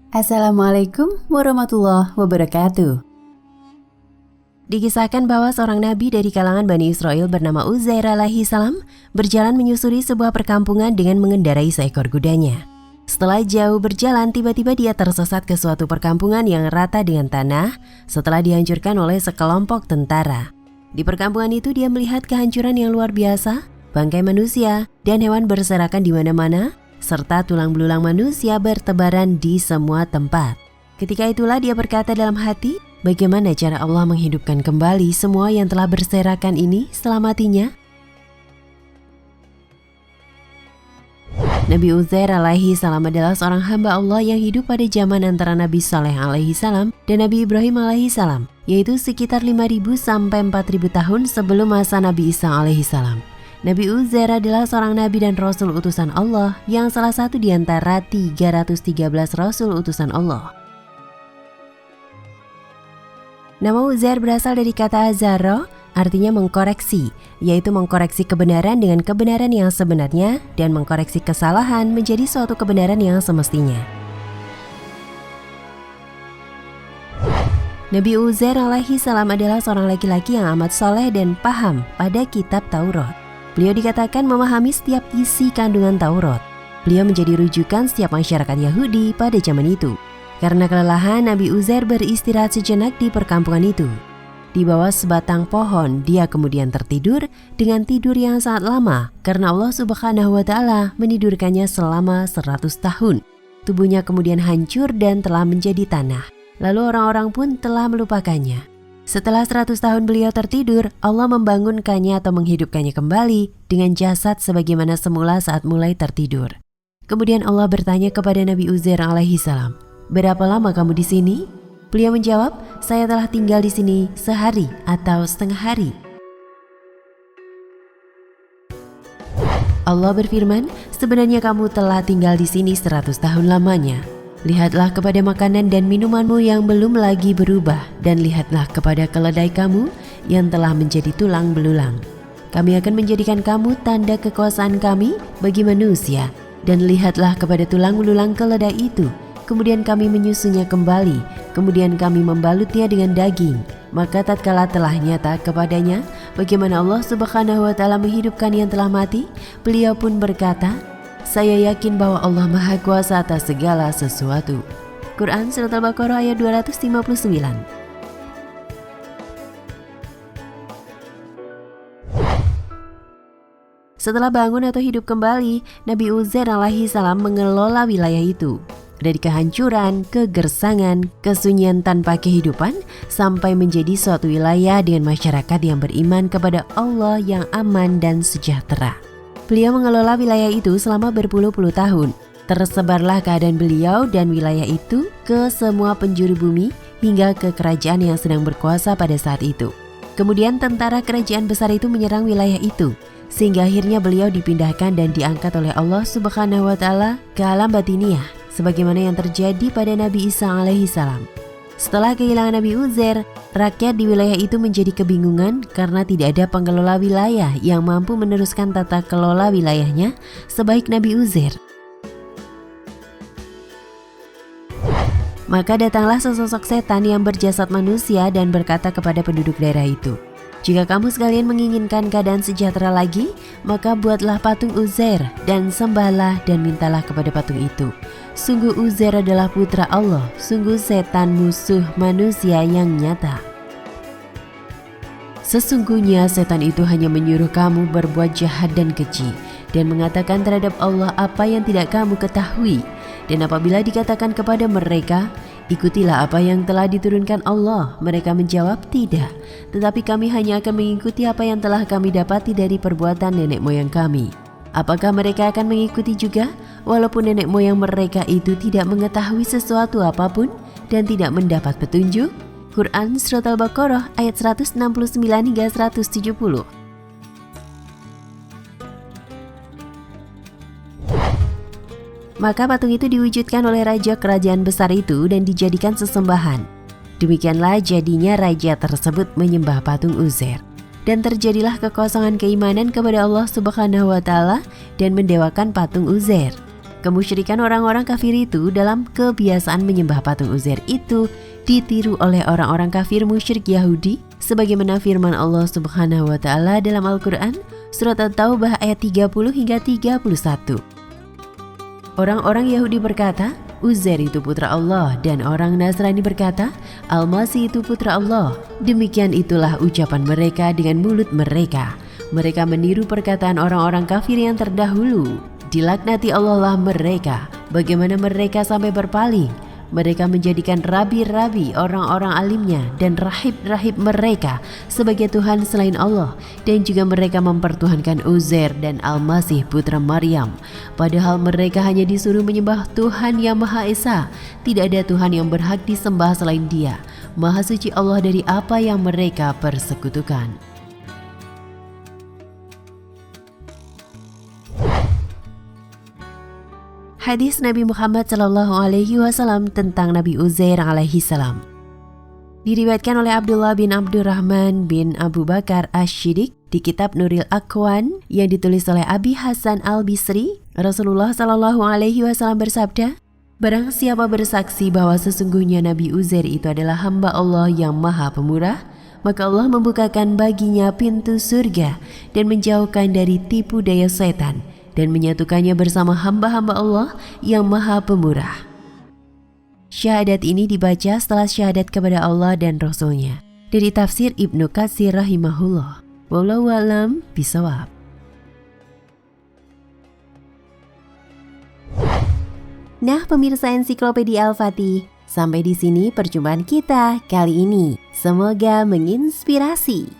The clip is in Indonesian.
Assalamualaikum warahmatullahi wabarakatuh. Dikisahkan bahwa seorang nabi dari kalangan Bani Israel bernama Uzair alaihi salam berjalan menyusuri sebuah perkampungan dengan mengendarai seekor kudanya. Setelah jauh berjalan, tiba-tiba dia tersesat ke suatu perkampungan yang rata dengan tanah setelah dihancurkan oleh sekelompok tentara. Di perkampungan itu dia melihat kehancuran yang luar biasa, bangkai manusia dan hewan berserakan di mana-mana, serta tulang belulang manusia bertebaran di semua tempat. Ketika itulah dia berkata dalam hati, bagaimana cara Allah menghidupkan kembali semua yang telah berserakan ini setelah matinya? Nabi Uzair alaihi salam adalah seorang hamba Allah yang hidup pada zaman antara Nabi Saleh alaihi salam dan Nabi Ibrahim alaihi salam, yaitu sekitar 5.000 sampai 4.000 tahun sebelum masa Nabi Isa alaihi salam. Nabi Uzair adalah seorang nabi dan rasul utusan Allah yang salah satu di antara 313 rasul utusan Allah. Nama Uzair berasal dari kata azara, artinya mengkoreksi, yaitu mengkoreksi kebenaran dengan kebenaran yang sebenarnya dan mengkoreksi kesalahan menjadi suatu kebenaran yang semestinya. Nabi Uzair alaihi salam adalah seorang laki-laki yang amat soleh dan paham pada kitab Taurat. Beliau dikatakan memahami setiap isi kandungan Taurat. Beliau menjadi rujukan setiap masyarakat Yahudi pada zaman itu. Karena kelelahan, Nabi Uzair beristirahat sejenak di perkampungan itu. Di bawah sebatang pohon, dia kemudian tertidur dengan tidur yang sangat lama karena Allah Subhanahu wa Ta'ala menidurkannya selama 100 tahun. Tubuhnya kemudian hancur dan telah menjadi tanah. Lalu orang-orang pun telah melupakannya. Setelah 100 tahun beliau tertidur, Allah membangunkannya atau menghidupkannya kembali dengan jasad sebagaimana semula saat mulai tertidur. Kemudian Allah bertanya kepada Nabi Uzair alaihi salam, "Berapa lama kamu di sini?" Beliau menjawab, "Saya telah tinggal di sini sehari atau setengah hari." Allah berfirman, "Sebenarnya kamu telah tinggal di sini 100 tahun lamanya. Lihatlah kepada makanan dan minumanmu yang belum lagi berubah, dan lihatlah kepada keledai kamu yang telah menjadi tulang belulang. Kami akan menjadikan kamu tanda kekuasaan kami bagi manusia, dan lihatlah kepada tulang belulang keledai itu. Kemudian kami menyusunnya kembali, kemudian kami membalutnya dengan daging. Maka tatkala telah nyata kepadanya bagaimana Allah Subhanahu wa Ta'ala menghidupkan yang telah mati, beliau pun berkata, saya yakin bahwa Allah Maha Kuasa atas segala sesuatu." Quran Surat Al-Baqarah ayat 259. Setelah bangun atau hidup kembali, Nabi Uzair alaihi salam mengelola wilayah itu. Dari kehancuran, kegersangan, kesunyian tanpa kehidupan, sampai menjadi suatu wilayah dengan masyarakat yang beriman kepada Allah yang aman dan sejahtera. Beliau mengelola wilayah itu selama berpuluh-puluh tahun. Tersebarlah keadaan beliau dan wilayah itu ke semua penjuru bumi hingga ke kerajaan yang sedang berkuasa pada saat itu. Kemudian tentara kerajaan besar itu menyerang wilayah itu, sehingga akhirnya beliau dipindahkan dan diangkat oleh Allah Subhanahu wa Ta'ala ke alam batiniah, sebagaimana yang terjadi pada Nabi Isa alaihi salam. Setelah kehilangan Nabi Uzair, rakyat di wilayah itu menjadi kebingungan karena tidak ada pengelola wilayah yang mampu meneruskan tata kelola wilayahnya sebaik Nabi Uzair. Maka datanglah sesosok setan yang berjasad manusia dan berkata kepada penduduk daerah itu, "Jika kamu sekalian menginginkan keadaan sejahtera lagi, maka buatlah patung Uzair dan sembahlah dan mintalah kepada patung itu. Sungguh Uzair adalah putra Allah, sungguh setan musuh manusia yang nyata. Sesungguhnya setan itu hanya menyuruh kamu berbuat jahat dan keji, dan mengatakan terhadap Allah apa yang tidak kamu ketahui. Dan apabila dikatakan kepada mereka, ikutilah apa yang telah diturunkan Allah, mereka menjawab, tidak, tetapi kami hanya akan mengikuti apa yang telah kami dapati dari perbuatan nenek moyang kami. Apakah mereka akan mengikuti juga, walaupun nenek moyang mereka itu tidak mengetahui sesuatu apapun dan tidak mendapat petunjuk?" Quran Surat Al-Baqarah ayat 169 hingga 170. Maka patung itu diwujudkan oleh raja kerajaan besar itu dan dijadikan sesembahan. Demikianlah jadinya raja tersebut menyembah patung Uzair. Dan terjadilah kekosongan keimanan kepada Allah Subhanahu wa Ta'ala dan mendewakan patung Uzair. Kemusyrikan orang-orang kafir itu dalam kebiasaan menyembah patung Uzair itu ditiru oleh orang-orang kafir musyrik Yahudi sebagaimana firman Allah Subhanahu wa taala dalam Al-Qur'an surat At-Taubah ayat 30 hingga 31. Orang-orang Yahudi berkata, Uzair itu putra Allah, dan orang Nasrani berkata, Al-Masih itu putra Allah. Demikian itulah ucapan mereka dengan mulut mereka. Mereka meniru perkataan orang-orang kafir yang terdahulu. Dilaknati Allah lah mereka. Bagaimana mereka sampai berpaling? Mereka menjadikan rabi-rabi orang-orang alimnya dan rahib-rahib mereka sebagai Tuhan selain Allah, dan juga mereka mempertuhankan Uzair dan Al-Masih putra Maryam. Padahal mereka hanya disuruh menyembah Tuhan yang Maha Esa. Tidak ada Tuhan yang berhak disembah selain Dia. Maha suci Allah dari apa yang mereka persekutukan. Hadis Nabi Muhammad SAW tentang Nabi Uzair alaihi salam diriwayatkan oleh Abdullah bin Abdurrahman bin Abu Bakar Asy-Shiddiq di kitab Nuril Aqwan yang ditulis oleh Abi Hasan Al-Bisri. Rasulullah SAW bersabda, barang siapa bersaksi bahwa sesungguhnya Nabi Uzair itu adalah hamba Allah yang Maha Pemurah, maka Allah membukakan baginya pintu surga dan menjauhkan dari tipu daya setan, dan menyatukannya bersama hamba-hamba Allah yang Maha Pemurah. Syahadat ini dibaca setelah syahadat kepada Allah dan Rasul-Nya. Dari tafsir Ibnu Katsir rahimahullah. Wallahu a'lam bishawab. Nah, pemirsa Ensiklopedia Al-Fatih, sampai di sini perjumpaan kita kali ini. Semoga menginspirasi.